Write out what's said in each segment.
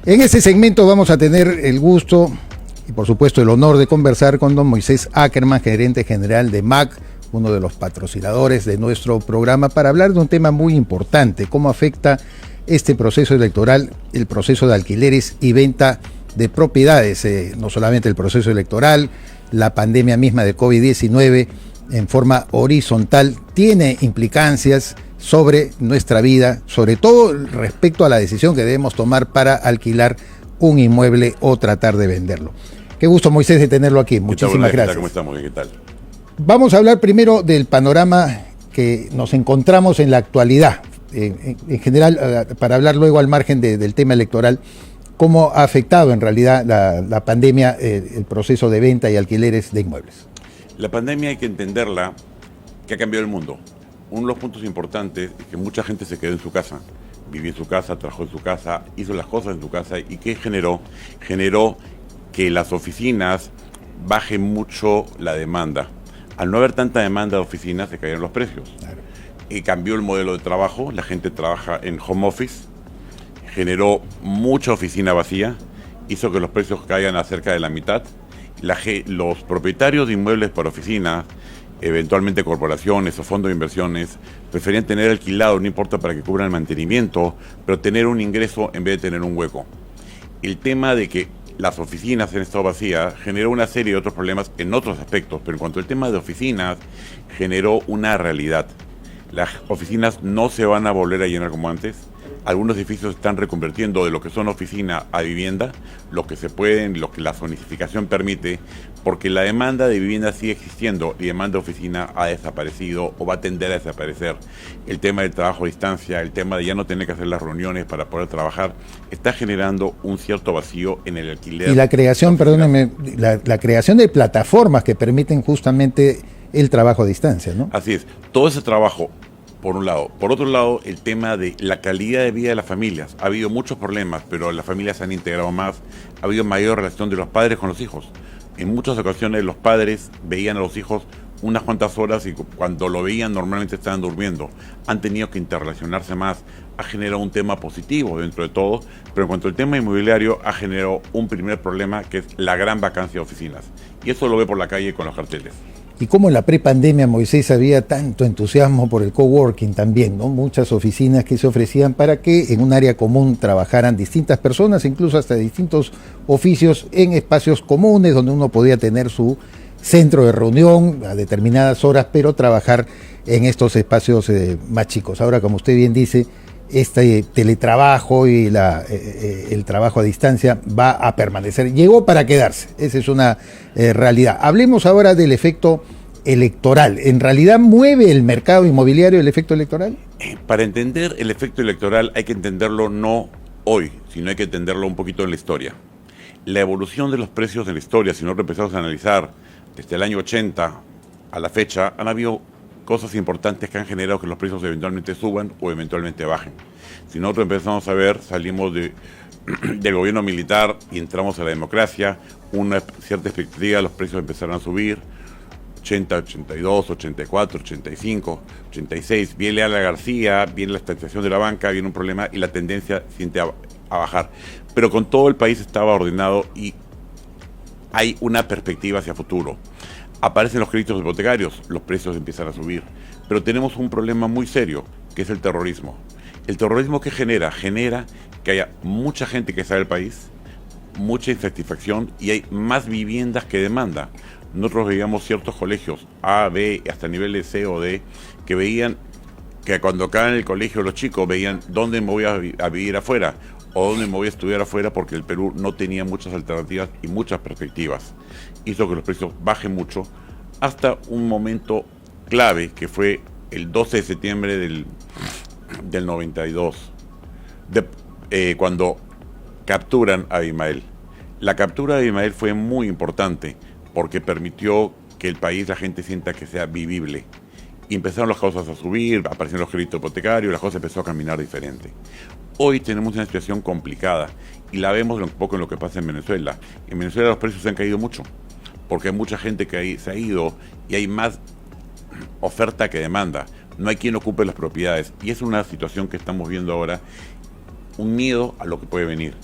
En este segmento vamos a tener el gusto y por supuesto el honor de conversar con don Moisés Ackerman, gerente general de MAC, uno de los patrocinadores de nuestro programa, para hablar de un tema muy importante: cómo afecta este proceso electoral, el proceso de alquileres y venta de propiedades, no solamente el proceso electoral, la pandemia misma de COVID-19 en forma horizontal tiene implicancias sobre nuestra vida, sobre todo respecto a la decisión que debemos tomar para alquilar un inmueble o tratar de venderlo. Qué gusto, Moisés, de tenerlo aquí. Muchísimas gracias. ¿Cómo estamos? ¿Qué tal? Vamos a hablar primero del panorama que nos encontramos en la actualidad. En general, para hablar luego al margen del tema electoral, cómo ha afectado en realidad la pandemia el proceso de venta y alquileres de inmuebles. La pandemia hay que entenderla, que ha cambiado el mundo. Uno de los puntos importantes es que mucha gente se quedó en su casa, vivió en su casa, trabajó en su casa, hizo las cosas en su casa. ¿Y qué generó? Generó que las oficinas bajen mucho la demanda. Al no haber tanta demanda de oficinas, se cayeron los precios. Claro. Cambió el modelo de trabajo, la gente trabaja en home office, generó mucha oficina vacía, hizo que los precios caigan a cerca de la mitad. Los propietarios de inmuebles para oficinas, eventualmente corporaciones o fondos de inversiones, preferían tener alquilado, no importa para que cubran el mantenimiento, pero tener un ingreso en vez de tener un hueco. El tema de que las oficinas han estado vacías generó una serie de otros problemas en otros aspectos, pero en cuanto al tema de oficinas, generó una realidad. Las oficinas no se van a volver a llenar como antes. Algunos edificios están reconvirtiendo de lo que son oficina a vivienda, lo que se pueden, lo que la zonificación permite, porque la demanda de vivienda sigue existiendo y demanda de oficina ha desaparecido o va a tender a desaparecer. El tema del trabajo a distancia, el tema de ya no tener que hacer las reuniones para poder trabajar, está generando un cierto vacío en el alquiler. Y la creación, perdóneme, la creación de plataformas que permiten justamente el trabajo a distancia, ¿no? Así es, todo ese trabajo, por un lado. Por otro lado, el tema de la calidad de vida de las familias. Ha habido muchos problemas, pero las familias se han integrado más. Ha habido mayor relación de los padres con los hijos. En muchas ocasiones los padres veían a los hijos unas cuantas horas y cuando lo veían normalmente estaban durmiendo. Han tenido que interrelacionarse más. Ha generado un tema positivo dentro de todo, pero en cuanto al tema inmobiliario ha generado un primer problema, que es la gran vacancia de oficinas. Y eso lo ve por la calle con los carteles. Y como en la prepandemia, Moisés, había tanto entusiasmo por el coworking también, ¿no? Muchas oficinas que se ofrecían para que en un área común trabajaran distintas personas, incluso hasta distintos oficios en espacios comunes, donde uno podía tener su centro de reunión a determinadas horas, pero trabajar en estos espacios más chicos. Ahora, como usted bien dice, este teletrabajo y el trabajo a distancia va a permanecer. Llegó para quedarse, esa es una realidad. Hablemos ahora del efecto electoral. ¿En realidad mueve el mercado inmobiliario el efecto electoral? Para entender el efecto electoral hay que entenderlo no hoy, sino hay que entenderlo un poquito en la historia. La evolución de los precios en la historia, si nosotros empezamos a analizar desde el año 80 a la fecha, han habido cosas importantes que han generado que los precios eventualmente suban o eventualmente bajen. Si nosotros empezamos a ver, salimos del gobierno militar y entramos a la democracia, una cierta expectativa, los precios empezaron a subir, 80, 82, 84, 85, 86, viene Ala García, viene la estatización de la banca, viene un problema y la tendencia siente a bajar. Pero con todo el país estaba ordenado y hay una perspectiva hacia futuro. Aparecen los créditos hipotecarios, los precios empiezan a subir, pero tenemos un problema muy serio, que es el terrorismo. ¿El terrorismo qué genera? Genera que haya mucha gente que sale del país, mucha insatisfacción y hay más viviendas que demanda. Nosotros veíamos ciertos colegios A, B, hasta niveles C o D, que veían que cuando acaban el colegio los chicos veían dónde me voy a vivir afuera o dónde me voy a estudiar afuera, porque el Perú no tenía muchas alternativas y muchas perspectivas. Hizo que los precios bajen mucho hasta un momento clave, que fue el 12 de septiembre del 92, cuando capturan a Abimael. La captura de Abimael fue muy importante porque permitió que el país, la gente sienta que sea vivible. Y empezaron las cosas a subir, aparecieron los créditos hipotecarios, las cosas empezó a caminar diferente. Hoy tenemos una situación complicada y la vemos un poco en lo que pasa en Venezuela. En Venezuela los precios han caído mucho porque hay mucha gente que se ha ido y hay más oferta que demanda. No hay quien ocupe las propiedades y es una situación que estamos viendo ahora, un miedo a lo que puede venir.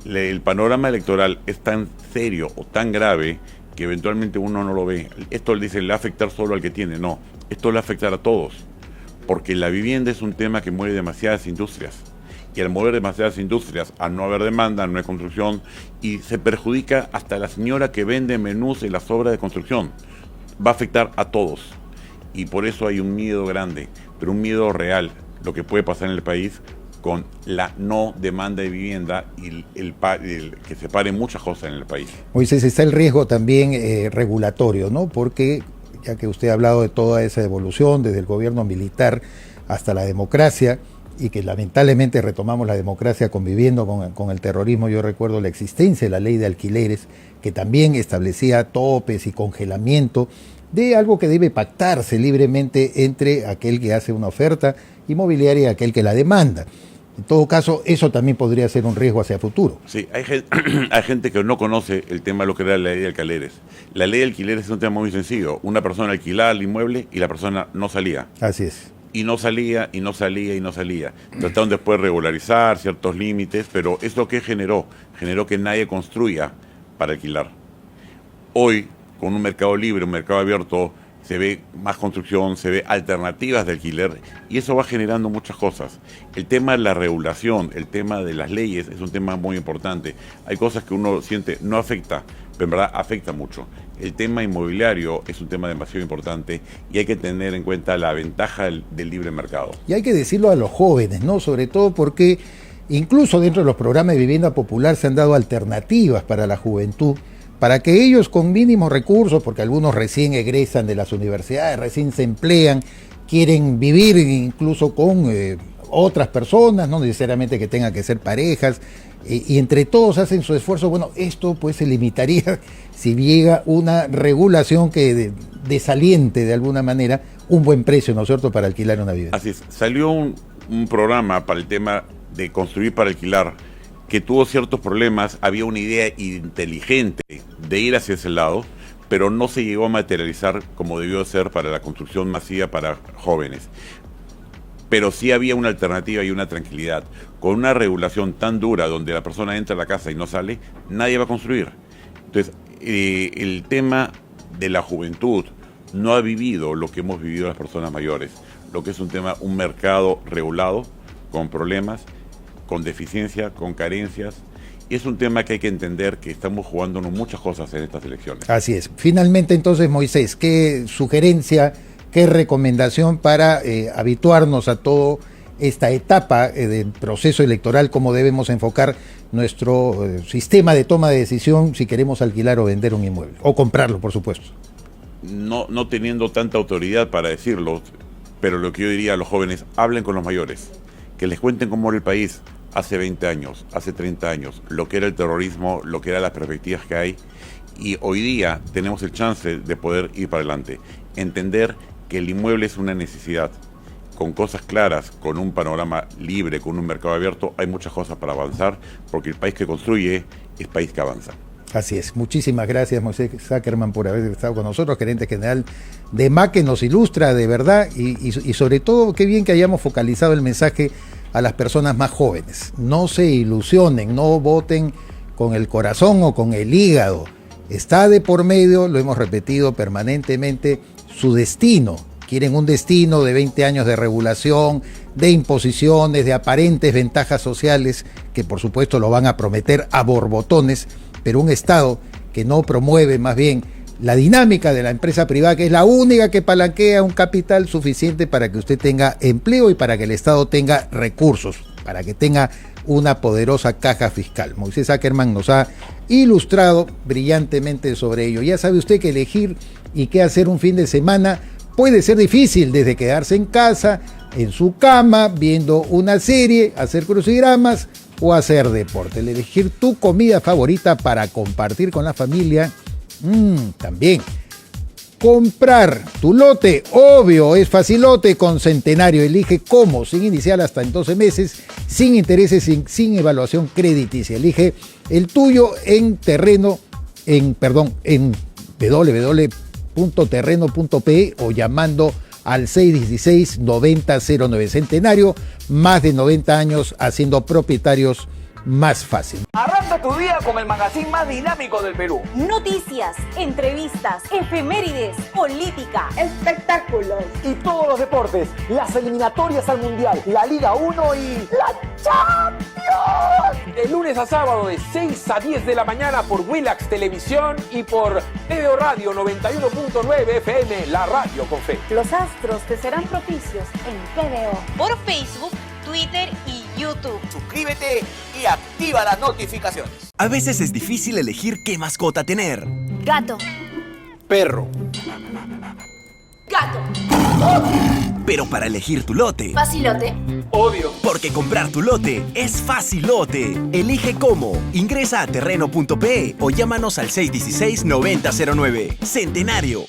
El panorama electoral es tan serio o tan grave que eventualmente uno no lo ve. Esto le dicen, le va a afectar solo al que tiene. No, esto le va a afectar a todos, porque la vivienda es un tema que mueve demasiadas industrias. Y al mover demasiadas industrias, al no haber demanda, no hay construcción, y se perjudica hasta la señora que vende menús en las obras de construcción. Va a afectar a todos. Y por eso hay un miedo grande, pero un miedo real, lo que puede pasar en el país con la no demanda de vivienda y que se paren muchas cosas en el país. Moisés, está el riesgo también regulatorio, ¿no? Porque ya que usted ha hablado de toda esa evolución, desde el gobierno militar hasta la democracia, y que lamentablemente retomamos la democracia conviviendo con el terrorismo. Yo recuerdo la existencia de la ley de alquileres, que también establecía topes y congelamiento de algo que debe pactarse libremente entre aquel que hace una oferta inmobiliaria y aquel que la demanda. En todo caso, eso también podría ser un riesgo hacia futuro. Sí, hay gente que no conoce el tema de lo que era la ley de alquileres. La ley de alquileres es un tema muy sencillo. Una persona alquilaba el inmueble y la persona no salía. Así es. Y no salía, y no salía, y no salía. Trataron después de regularizar ciertos límites, pero ¿eso qué generó? Generó que nadie construya para alquilar. Hoy, con un mercado libre, un mercado abierto, se ve más construcción, se ve alternativas de alquiler, y eso va generando muchas cosas. El tema de la regulación, el tema de las leyes, es un tema muy importante. Hay cosas que uno siente no afecta, pero en verdad afecta mucho. El tema inmobiliario es un tema demasiado importante y hay que tener en cuenta la ventaja del libre mercado. Y hay que decirlo a los jóvenes, ¿no? Sobre todo porque incluso dentro de los programas de vivienda popular se han dado alternativas para la juventud, para que ellos con mínimos recursos, porque algunos recién egresan de las universidades, recién se emplean, quieren vivir incluso con otras personas, no necesariamente que tengan que ser parejas, y entre todos hacen su esfuerzo. Bueno, esto pues se limitaría si llega una regulación que desaliente de alguna manera un buen precio, ¿no es cierto?, para alquilar una vivienda. Así es, salió un programa para el tema de construir para alquilar que tuvo ciertos problemas. Había una idea inteligente de ir hacia ese lado, pero no se llegó a materializar como debió ser para la construcción masiva para jóvenes. Pero sí había una alternativa y una tranquilidad. Con una regulación tan dura donde la persona entra a la casa y no sale, nadie va a construir. Entonces, el tema de la juventud no ha vivido lo que hemos vivido las personas mayores, lo que es un mercado regulado, con problemas, con deficiencia, con carencias, y es un tema que hay que entender que estamos jugándonos muchas cosas en estas elecciones. Así es. Finalmente, entonces, Moisés, ¿qué sugerencia, qué recomendación para habituarnos a toda esta etapa del proceso electoral, cómo debemos enfocar nuestro sistema de toma de decisión si queremos alquilar o vender un inmueble, o comprarlo, por supuesto? No teniendo tanta autoridad para decirlo, pero lo que yo diría a los jóvenes, hablen con los mayores, que les cuenten cómo era el país hace 20 años, hace 30 años, lo que era el terrorismo, lo que eran las perspectivas que hay, y hoy día tenemos el chance de poder ir para adelante, entender que el inmueble es una necesidad. Con cosas claras, con un panorama libre, con un mercado abierto, hay muchas cosas para avanzar, porque el país que construye es país que avanza. Así es. Muchísimas gracias, Moisés Ackerman, por haber estado con nosotros, gerente general de MAC, que nos ilustra de verdad y sobre todo, qué bien que hayamos focalizado el mensaje a las personas más jóvenes. No se ilusionen, no voten con el corazón o con el hígado. Está de por medio, lo hemos repetido permanentemente, su destino. Quieren un destino de 20 años de regulación, de imposiciones, de aparentes ventajas sociales, que por supuesto lo van a prometer a borbotones, pero un Estado que no promueve más bien la dinámica de la empresa privada, que es la única que palanquea un capital suficiente para que usted tenga empleo y para que el Estado tenga recursos, para que tenga una poderosa caja fiscal. Moisés Ackerman nos ha ilustrado brillantemente sobre ello. Ya sabe usted que elegir y qué hacer un fin de semana puede ser difícil, desde quedarse en casa, en su cama, viendo una serie, hacer crucigramas o hacer deporte. El elegir tu comida favorita para compartir con la familia, también. Comprar tu lote, obvio, es facilote con Centenario. Elige cómo, sin inicial hasta en 12 meses, sin intereses, sin evaluación crediticia. Elige el tuyo en www.terreno.pe o llamando al 616-9009. Centenario, más de 90 años haciendo propietarios más fácil. Arranca tu día con el magazine más dinámico del Perú. Noticias, entrevistas, efemérides, política, espectáculos y todos los deportes, las eliminatorias al Mundial, la Liga 1 y la Champions. De lunes a sábado de 6 a 10 de la mañana por Willax Televisión y por TVO Radio 91.9 FM, la radio con fe. Los astros te serán propicios en TVO. Por Facebook, Twitter y YouTube. Suscríbete y activa las notificaciones. A veces es difícil elegir qué mascota tener. Gato. Perro. Gato. Pero para elegir tu lote, Facilote. Obvio. porque comprar tu lote es facilote. Elige cómo. Ingresa a terreno.pe o llámanos al 616-9009. Centenario.